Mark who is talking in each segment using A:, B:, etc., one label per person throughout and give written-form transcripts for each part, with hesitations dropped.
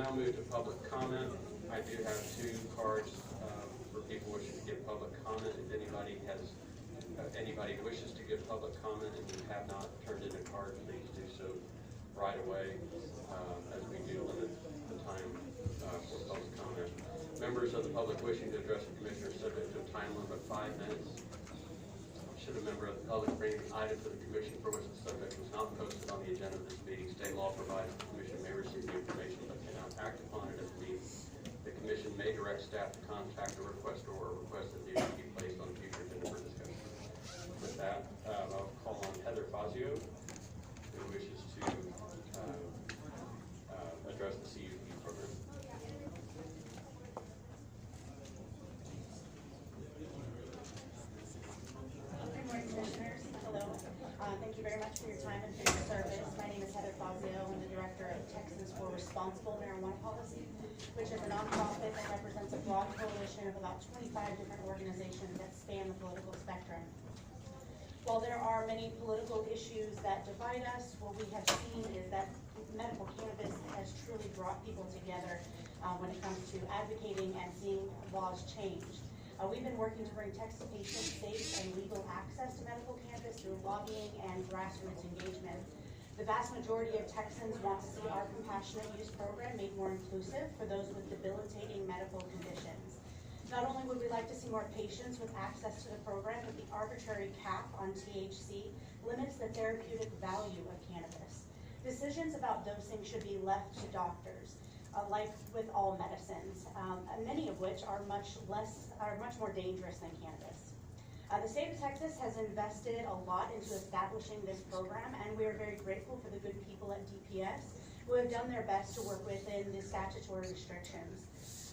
A: now move to public comment. I do have 2 cards for people wishing to give public comment. If anybody wishes to give public comment and you have not turned in a card, please do so right away, as we do limit the time for public comment. Members of the public wishing to address the commissioner are subject to a time limit of 5 minutes. Should a member of the public bring an item to the commission for which the subject was not posted on the agenda of this meeting, state law provides the commission may receive the information but cannot act upon it at the meeting. The commission may direct staff to contact a requester or request that the issue be placed on a future agenda for discussion. With that, I'll call on Heather Fazio, who wishes to address the CUP program.
B: Good morning, commissioners. Hello. Thank you very much for your time and for your service. My name is Heather Fazio. I'm the director of Texans for Responsible Marijuana Policy, which is a nonprofit that represents a broad coalition of about 25 different organizations that span the political spectrum. While there are many political issues that divide us, what we have seen is that medical cannabis has truly brought people together when it comes to advocating and seeing laws changed. We've been working to bring Texas patients safe and legal access to medical cannabis through lobbying and grassroots engagement. The vast majority of Texans want to see our compassionate use program made more inclusive for those with debilitating medical conditions. Not only would we like to see more patients with access to the program, but the arbitrary cap on THC limits the therapeutic value of cannabis. Decisions about dosing should be left to doctors, like with all medicines, many of which are much more dangerous than cannabis. The state of Texas has invested a lot into establishing this program, and we are very grateful for the good people at DPS who have done their best to work within the statutory restrictions.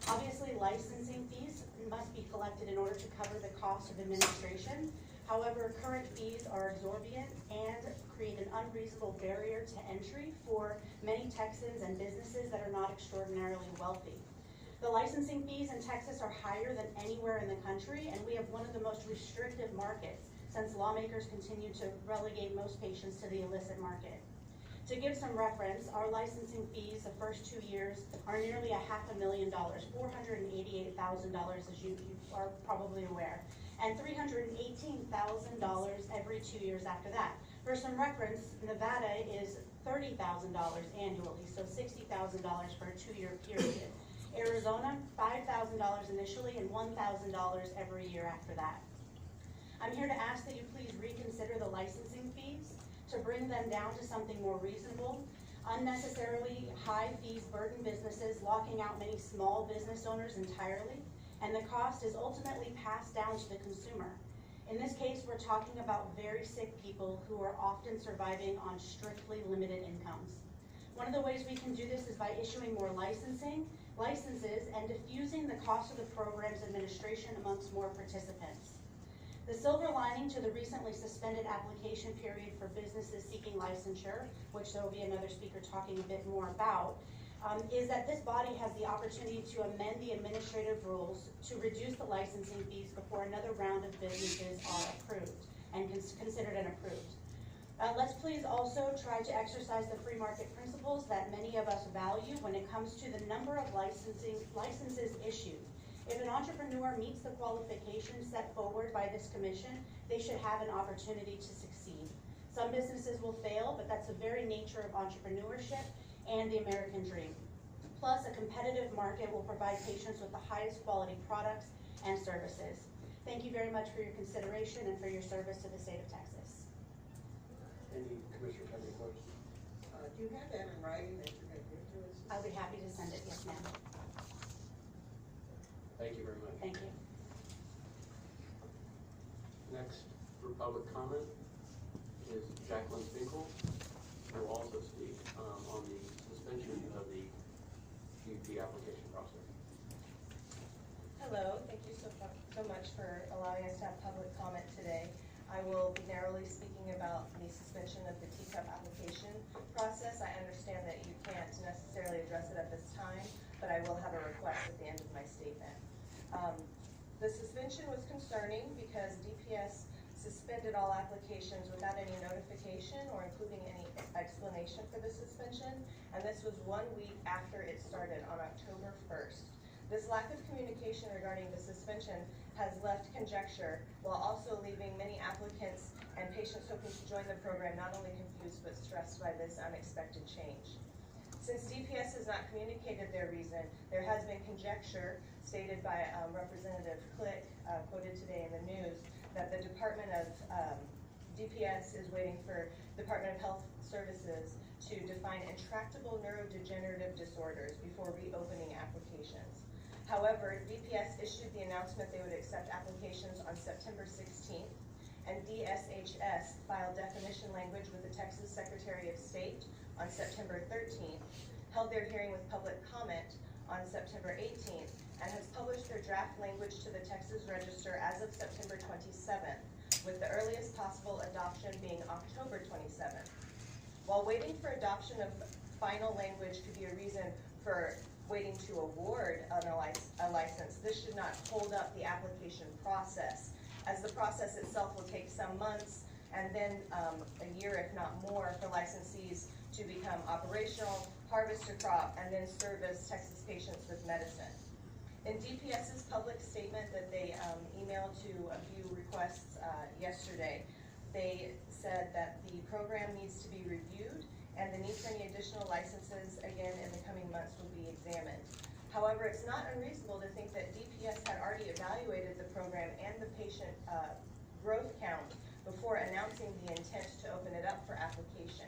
B: Obviously, licensing fees must be collected in order to cover the cost of administration. However, current fees are exorbitant and create an unreasonable barrier to entry for many Texans and businesses that are not extraordinarily wealthy. The licensing fees in Texas are higher than anywhere in the country, and we have one of the most restrictive markets since lawmakers continue to relegate most patients to the illicit market. To give some reference, our licensing fees the first 2 years are nearly $500,000, $488,000 as you are probably aware, and $318,000 every 2 years after that. For some reference, Nevada is $30,000 annually, so $60,000 for a 2-year period. Arizona, $5,000 initially and $1,000 every year after that. I'm here to ask that you please reconsider the licensing fees to bring them down to something more reasonable. Unnecessarily high fees burden businesses, locking out many small business owners entirely, and the cost is ultimately passed down to the consumer. In this case, we're talking about very sick people who are often surviving on strictly limited incomes. One of the ways we can do this is by issuing more licenses and diffusing the cost of the program's administration amongst more participants. The silver lining to the recently suspended application period for businesses seeking licensure, which there will be another speaker talking a bit more about, is that this body has the opportunity to amend the administrative rules to reduce the licensing fees before another round of businesses are approved and considered and approved. Let's please also try to exercise the free market principles that many of us value when it comes to the number of licenses issued. If an entrepreneur meets the qualifications set forward by this commission, they should have an opportunity to succeed. Some businesses will fail, but that's the very nature of entrepreneurship and the American dream. Plus, a competitive market will provide patients with the highest quality products and services. Thank you very much for your consideration and for your service to the state of Texas.
A: Any commissioners have any questions?
C: Do you have that in writing that you're going to give to us?
B: I'll be happy to send it, yes ma'am.
A: Thank you very much.
B: Thank you.
A: Next, for public comment, is Jacqueline Finkel, who will also speak on the suspension of the CUP application process.
D: Hello, thank you so much for allowing us to have public comment today. I will be narrowly speaking about the suspension of the T.CUP application process. I understand that you can't necessarily address it at this time, but I will have a request at the end of my statement. The suspension was concerning because DPS suspended all applications without any notification or including any explanation for the suspension, and this was 1 week after it started on October 1st. This lack of communication regarding the suspension has left conjecture while also leaving many applicants and patients hoping to join the program not only confused but stressed by this unexpected change. Since DPS has not communicated their reason, there has been conjecture stated by Representative Click, quoted today in the news, that the Department of DPS is waiting for Department of Health Services to define intractable neurodegenerative disorders before reopening applications. However, DPS issued the announcement they would accept applications on September 16th, and DSHS filed definition language with the Texas Secretary of State on September 13th, held their hearing with public comment on September 18th, and has published their draft language to the Texas Register as of September 27th, with the earliest possible adoption being October 27th. While waiting for adoption of final language could be a reason for waiting to award a license, this should not hold up the application process, as the process itself will take some months and then a year, if not more, for licensees to become operational, harvest a crop, and then service Texas patients with medicine. In DPS's public statement that they emailed to a few requests yesterday, they said that the program needs to be reviewed and the need for any additional licenses, again, in the coming months will be examined. However, it's not unreasonable to think that DPS had already evaluated the program and the patient growth count before announcing the intent to open it up for application.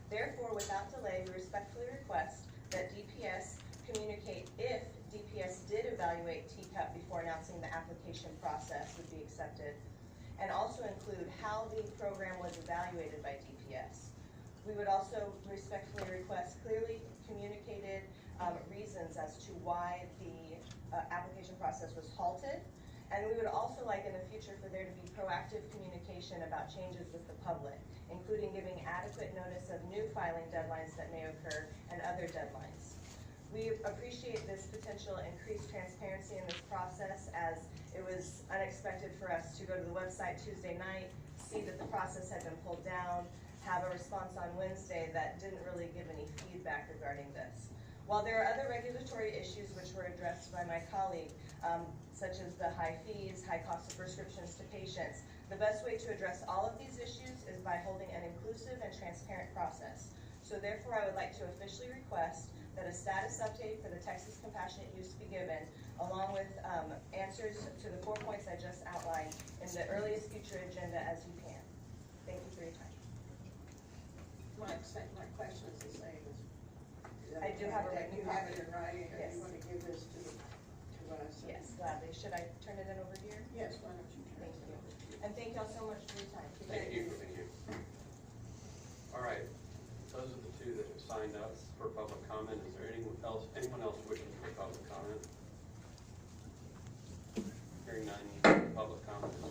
D: Therefore, without delay, we respectfully request that DPS communicate if DPS did evaluate T.CUP before announcing the application process would be accepted, and also include how the program was evaluated by DPS. We would also respectfully request clearly communicated reasons as to why the application process was halted, and we would also like in the future for there to be proactive communication about changes with the public, including giving adequate notice of new filing deadlines that may occur and other deadlines. We appreciate this potential increased transparency in this process, as it was unexpected for us to go to the website Tuesday night, see that the process had been pulled down, have a response on Wednesday that didn't really give any feedback regarding this. While there are other regulatory issues which were addressed by my colleague, such as the high fees, high cost of prescriptions to patients, the best way to address all of these issues is by holding an inclusive and transparent process. So therefore, I would like to officially request that a status update for the Texas Compassionate Use be given, along with answers to the 4 points I just outlined in the earliest future agenda as you can. Thank you for your time.
C: My question is the same as.
D: I do have a
C: You
D: written
C: have
D: copy.
C: it in writing, and
D: Yes.
C: you want to give this to us?
D: Yes, gladly. Should I turn it in over here?
C: Yes, why don't you turn
D: Thank
C: it
D: you.
C: over to you?
D: And thank y'all so much for your time.
A: Thank you. All right, those are the two that have signed up for public comment. Is there anyone